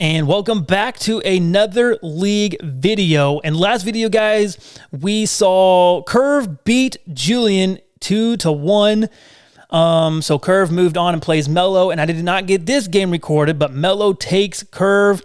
And welcome back to another league video. And last video, guys, we saw Curve beat Julian 2-1. So Curve moved on and plays Mellow, and I did not get this game recorded, but Mellow takes Curve,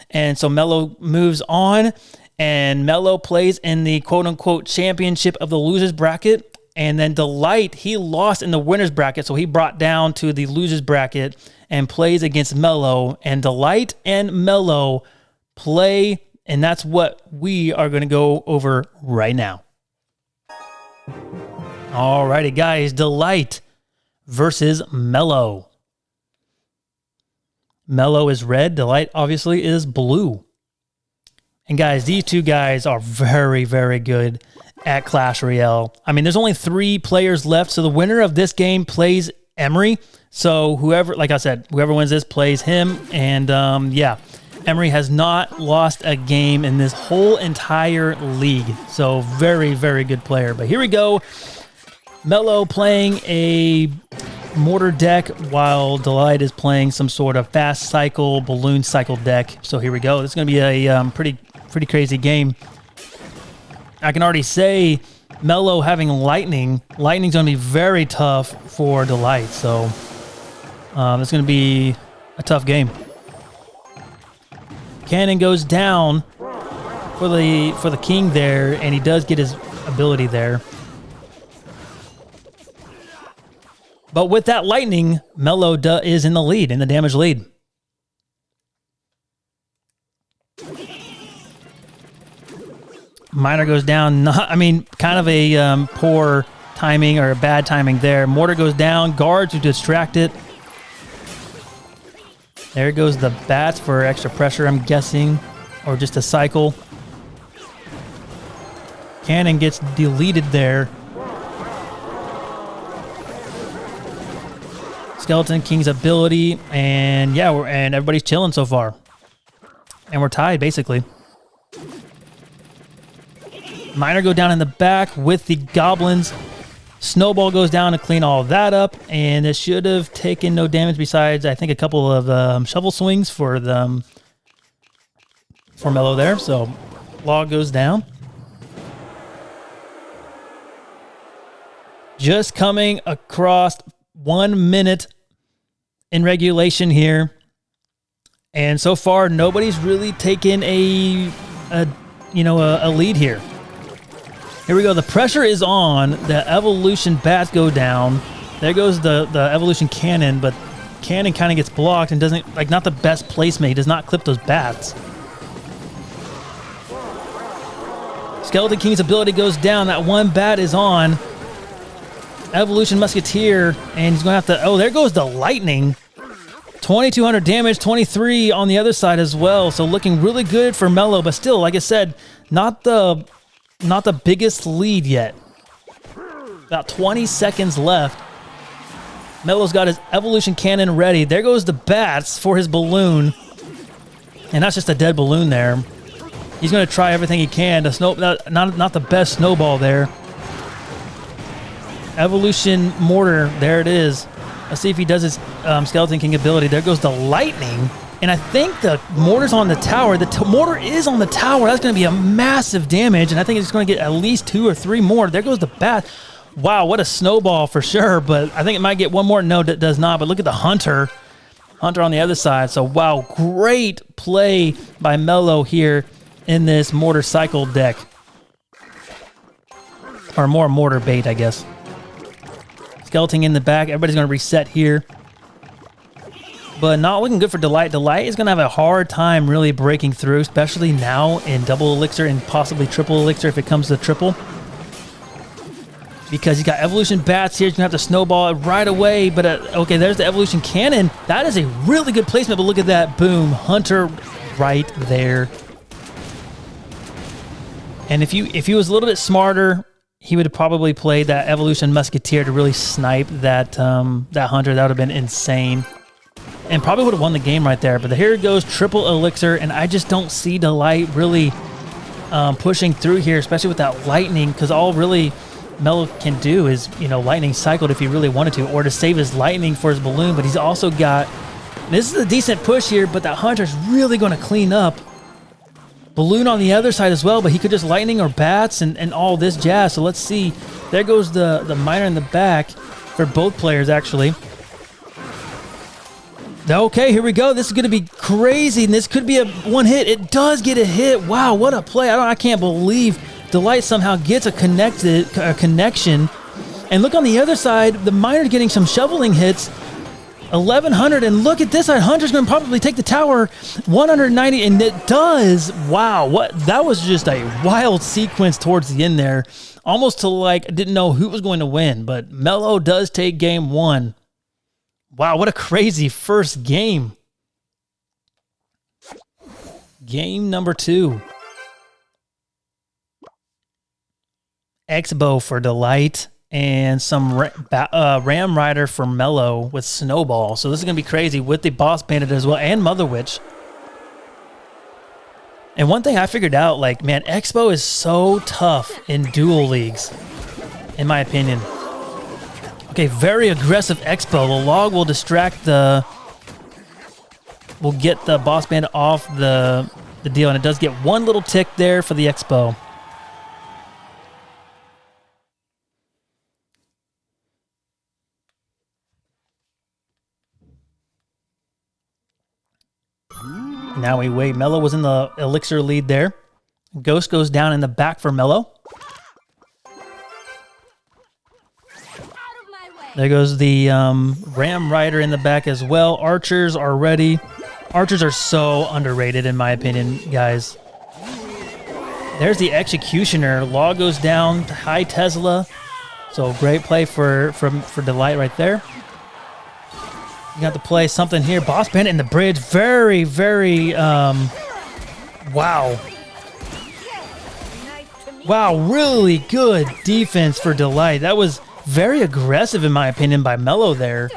and so Mellow moves on, and Mellow plays in the quote-unquote championship of the losers bracket. And then Delight, he lost in the winners bracket, so he brought down to the losers bracket and plays against Mellow. And Delight and Mellow play, and that's what we are going to go over right now. Alrighty, guys, Delight versus Mellow. Mellow is red, Delight obviously is blue. And guys, these two guys are very, very good at Clash Royale. I mean, there's only 3 players left, so the winner of this game plays Emery. So whoever, like I said, whoever wins this plays him. And yeah, Emery has not lost a game in this whole entire league. So very, very good player. But here we go. Mellow playing a mortar deck while Delight is playing some sort of fast cycle, balloon cycle deck. So here we go. This is going to be a pretty crazy game. I can already say Mellow having Lightning. Lightning's going to be very tough for Delight. So it's going to be a tough game. Cannon goes down for the king there, and he does get his ability there. But with that Lightning, Mellow is in the lead, in the damage lead. Miner goes down. Kind of a poor timing or a bad timing there. Mortar goes down. Guard to distract it. There goes the bats for extra pressure, I'm guessing, or just a cycle. Cannon gets deleted there. Skeleton King's ability, and yeah, and everybody's chilling so far, and we're tied basically. Miner go down in the back with the goblins. Snowball goes down to clean all that up, and it should have taken no damage besides, I think, a couple of shovel swings for Mellow there. So log goes down. Just coming across 1 minute in regulation here, and so far nobody's really taken a lead here. Here we go. The pressure is on. The evolution bats go down. There goes the evolution cannon, but cannon kind of gets blocked and doesn't, like, not the best placement. He does not clip those bats. Skeleton King's ability goes down. That one bat is on. Evolution Musketeer, and he's going to have to, oh, there goes the Lightning. 2,200 damage, 23 on the other side as well. So looking really good for Mellow, but still, like I said, not the biggest lead yet. About 20 seconds left. Mellow's got his evolution cannon ready. There goes the bats for his balloon. And that's just a dead balloon there. He's going to try everything he can to not the best snowball there. Evolution mortar, there it is. Let's see if he does his Skeleton King ability. There goes the Lightning. And I think the mortar's on the tower. The mortar is on the tower. That's going to be a massive damage, and I think it's going to get at least 2 or 3 more. There goes the bat. Wow, what a snowball for sure, but I think it might get 1 more. No, it does not, but look at the Hunter. Hunter on the other side. So, wow, great play by Mellow here in this mortar cycle deck. Or more mortar bait, I guess. Skeleton in the back. Everybody's going to reset here. But not looking good for Delight. Delight is going to have a hard time really breaking through, especially now in double elixir and possibly triple elixir if it comes to triple. Because he's got evolution bats here. He's going to have to snowball it right away. But okay, there's the evolution cannon. That is a really good placement, but look at that. Boom. Hunter right there. And if he was a little bit smarter, he would have probably played that evolution musketeer to really snipe that Hunter. That would have been insane. And probably would have won the game right there. But here it goes, triple elixir, and I just don't see Delight really pushing through here, especially with that Lightning, because all really Mellow can do is, Lightning cycled if he really wanted to, or to save his Lightning for his balloon. But he's also got This is a decent push here, but that Hunter's really going to clean up. Balloon on the other side as well, but he could just lightning or bats and all this jazz. So let's see. There goes the miner in the back for both players, actually. Okay, here we go. This is going to be crazy, and this could be a one hit. It does get a hit. Wow, what a play. I can't believe Delight somehow gets a connection. And look on the other side, the miner's getting some shoveling hits. 1,100, and look at this side. Hunter's going to probably take the tower. 190, and it does. Wow, that was just a wild sequence towards the end there. Almost to like, I didn't know who was going to win, but Mellow does take game 1. Wow, what a crazy first game. Game number 2. X-Bow for Delight. And some Ram Rider for Mellow with Snowball. So this is going to be crazy with the Boss Bandit as well and Mother Witch. And one thing I figured out, like, man, X-Bow is so tough in duel leagues, in my opinion. Okay, very aggressive X-Bow. The log will distract will get the Boss Bandit off the deal. And it does get one little tick there for the X-Bow. Now we wait. Mellow was in the elixir lead there. Ghost goes down in the back for Mellow. There goes the Ram Rider in the back as well. Archers are ready. Archers are so underrated in my opinion, guys. There's the Executioner. Law goes down. High Tesla. So great play for Delight right there. You got to play something here. Boss Bandit in the bridge. Very, very, wow. Wow, really good defense for Delight. That was very aggressive, in my opinion, by Mellow there.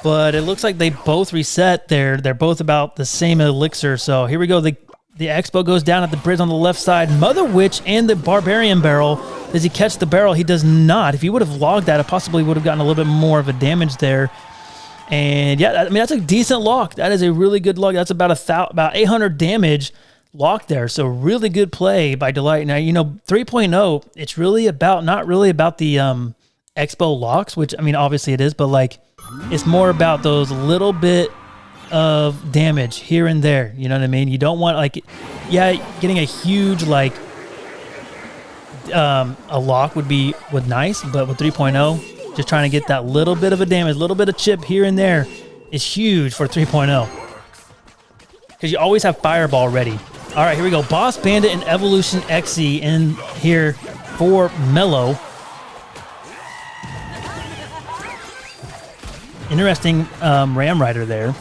But it looks like they both reset there. They're both about the same elixir. So here we go. The X-Bow goes down at the bridge on the left side. Mother Witch and the Barbarian Barrel. Does he catch the barrel? He does not. If he would have logged that, it possibly would have gotten a little bit more of a damage there. And yeah, I mean, that's a decent lock. That is a really good lock. That's about 800 damage lock there. So really good play by Delight. Now, you know, 3.0, it's really about, not really about the X-Bow locks, which, I mean, obviously it is, but like, it's more about those little bit of damage here and there. You know what I mean? You don't want, like, yeah, getting a huge, like, a lock would nice, but with 3.0, just trying to get that little bit of a damage, little bit of chip here and there is huge for 3.0. Because you always have Fireball ready. All right, here we go. Boss Bandit and Evolution XE in here for Mellow. Interesting Ram Rider there.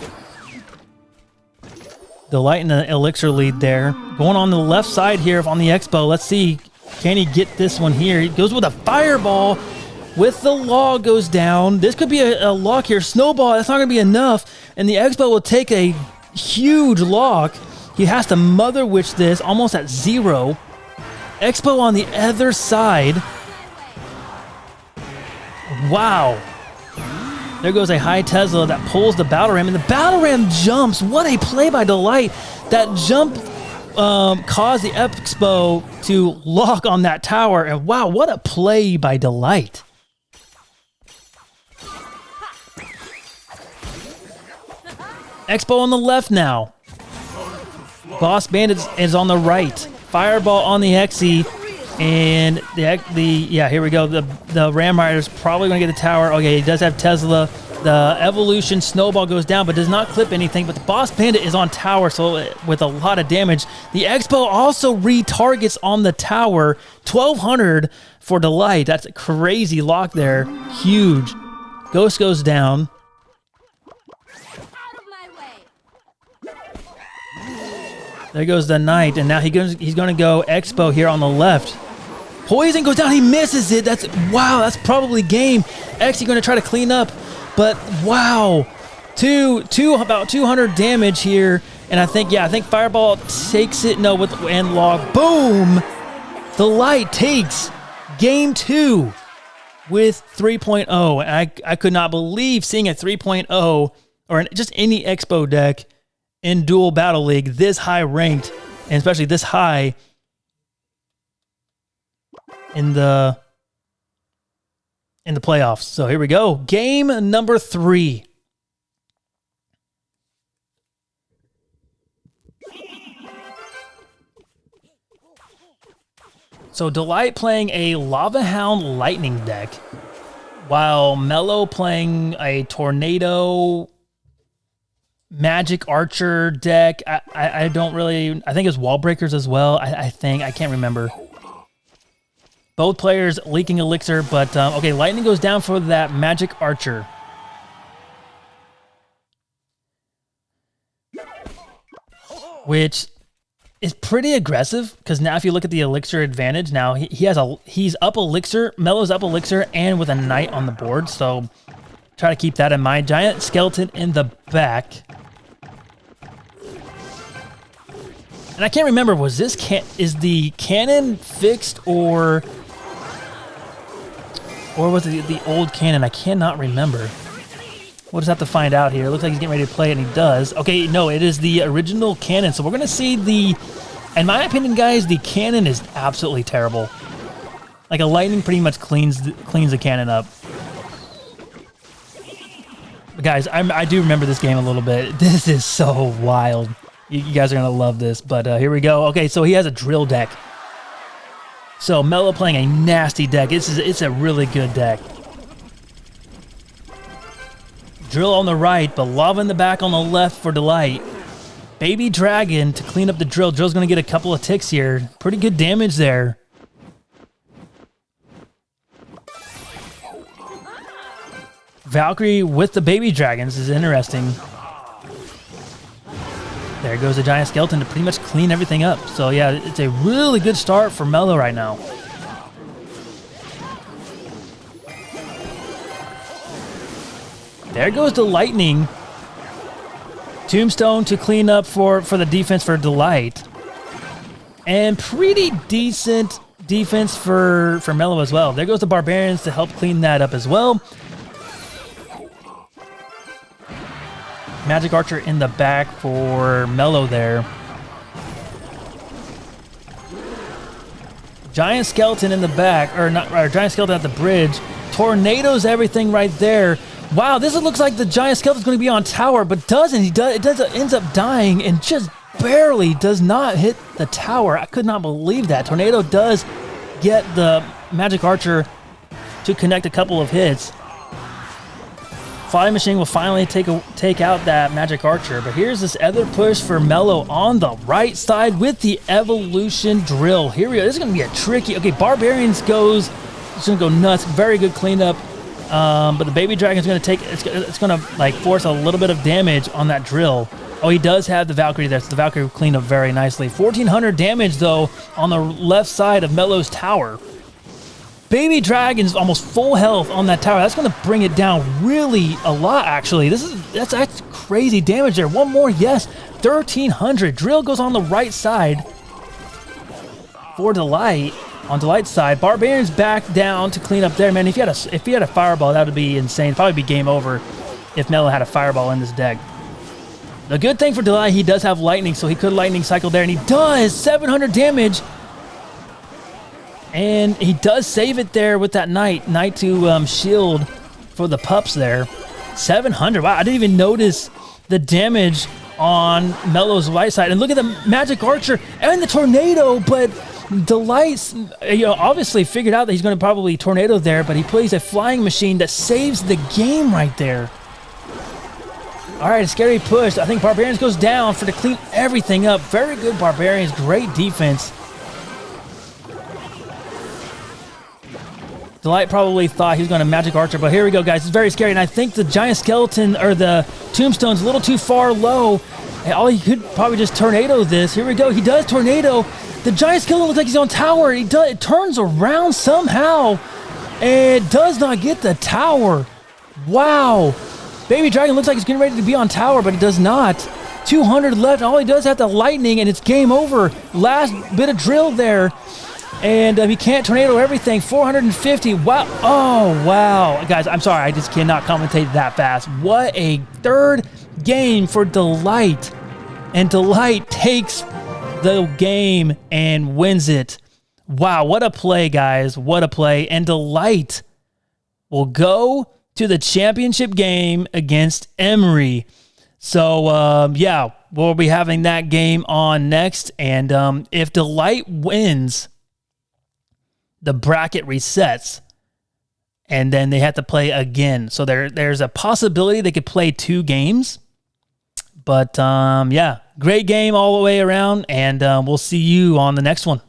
Delight in the elixir lead there. Going on the left side here on the X-Bow. Let's see. Can he get this one here? He goes with a Fireball. With the log goes down. This could be a lock here. Snowball, that's not going to be enough. And the X-Bow will take a huge lock. He has to Mother Witch this almost at 0. X-Bow on the other side. Wow. There goes a high Tesla that pulls the Battle Ram. And the Battle Ram jumps. What a play by Delight. That jump caused the X-Bow to lock on that tower. And wow, what a play by Delight. X-Bow on the left now. Boss Bandit is on the right. Fireball on the XE. And yeah, here we go. The Ram Rider's probably going to get the tower. Okay, he does have Tesla. The Evolution Snowball goes down, but does not clip anything. But the Boss Bandit is on tower, so with a lot of damage. The X-Bow also retargets on the tower. 1,200 for Delight. That's a crazy lock there. Huge. Ghost goes down. There goes the Knight, and now he's going to go X-Bow here on the left. Poison goes down. He misses it. Wow, that's probably game. X, he's going to try to clean up. But wow, about 200 damage here, and I think Fireball takes it. No, with and log, boom! Delight takes game 2. with 3.0. And I could not believe seeing a 3.0 or just any Expo deck in Duel Battle League this high ranked, and especially this high in the playoffs. So here we go. Game number 3. So Delight playing a Lava Hound Lightning deck, while Mellow playing a Tornado Magic Archer deck. I don't really, I think it's Wall Breakers as well. I think, I can't remember. Both players leaking Elixir, but okay, Lightning goes down for that Magic Archer. Which is pretty aggressive, because now if you look at the Elixir advantage, now he's up Elixir, Mellow's up Elixir, and with a Knight on the board, so try to keep that in mind. Giant Skeleton in the back. And I can't remember, was this is the cannon fixed or was it the old cannon? I cannot remember. We'll just have to find out here. It looks like he's getting ready to play it, and he does. Okay, no, it is the original cannon. So we're going to see in my opinion, guys, the cannon is absolutely terrible. Like a lightning pretty much cleans the cannon up. But guys, I do remember this game a little bit. This is so wild. You guys are going to love this, but here we go. Okay, so he has a drill deck. So Mellow playing a nasty deck. It's a really good deck. Drill on the right, but Lava in the back on the left for Delight. Baby Dragon to clean up the drill. Drill's going to get a couple of ticks here. Pretty good damage there. Valkyrie with the Baby Dragons is interesting. There goes the Giant Skeleton to pretty much clean everything up. So yeah, it's a really good start for Mellow right now. There goes the Lightning. Tombstone to clean up for the defense for Delight. And pretty decent defense for Mellow as well. There goes the Barbarians to help clean that up as well. Magic Archer in the back for Mellow there. Giant Skeleton in the back, or Giant Skeleton at the bridge. Tornadoes everything right there. Wow, this looks like the Giant Skeleton's going to be on tower, but doesn't. Ends up dying and just barely does not hit the tower. I could not believe that. Tornado does get the Magic Archer to connect a couple of hits. Flying Machine will finally take out that Magic Archer, but here's this other push for Mellow on the right side with the Evolution Drill. Here we go. This is going to be a tricky. Okay, Barbarians goes. It's going to go nuts. Very good cleanup. But the Baby Dragon's going to take. It's going to like force a little bit of damage on that drill. Oh, he does have the Valkyrie there, so the Valkyrie will clean up very nicely. 1,400 damage though on the left side of Mellow's tower. Baby Dragon's almost full health on that tower. That's going to bring it down really a lot, actually. That's crazy damage there. One more, yes. 1,300. Drill goes on the right side for Delight. On Delight's side, Barbarian's back down to clean up there. Man, if he had a Fireball, that would be insane. It'd probably be game over if Mellow had a Fireball in this deck. The good thing for Delight, he does have Lightning, so he could Lightning Cycle there, and he does. 700 damage. And he does save it there with that Knight. Knight to shield for the pups there. 700. Wow, I didn't even notice the damage on Mellow's right side. And look at the Magic Archer and the Tornado, but Delight's, obviously figured out that he's going to probably Tornado there, but he plays a Flying Machine that saves the game right there. All right, a scary push. I think Barbarians goes down to clean everything up. Very good Barbarians. Great defense. Delight probably thought he was going to Magic Archer, but here we go, guys. It's very scary, and I think the Giant Skeleton, or the Tombstone's a little too far low. And all he could probably just Tornado this. Here we go. He does Tornado. The Giant Skeleton looks like he's on tower. It turns around somehow and does not get the tower. Wow. Baby Dragon looks like he's getting ready to be on tower, but it does not. 200 left. All he does have the Lightning, and it's game over. Last bit of drill there. And he can't tornado everything. 450. Wow. Oh, wow. Guys, I'm sorry. I just cannot commentate that fast. What a third game for Delight. And Delight takes the game and wins it. Wow, what a play, guys. What a play. And Delight will go to the championship game against Emory. So, yeah, we'll be having that game on next. And if Delight wins, the bracket resets. And then they have to play again. So there's a possibility they could play 2 games. But, yeah, great game all the way around. And we'll see you on the next one.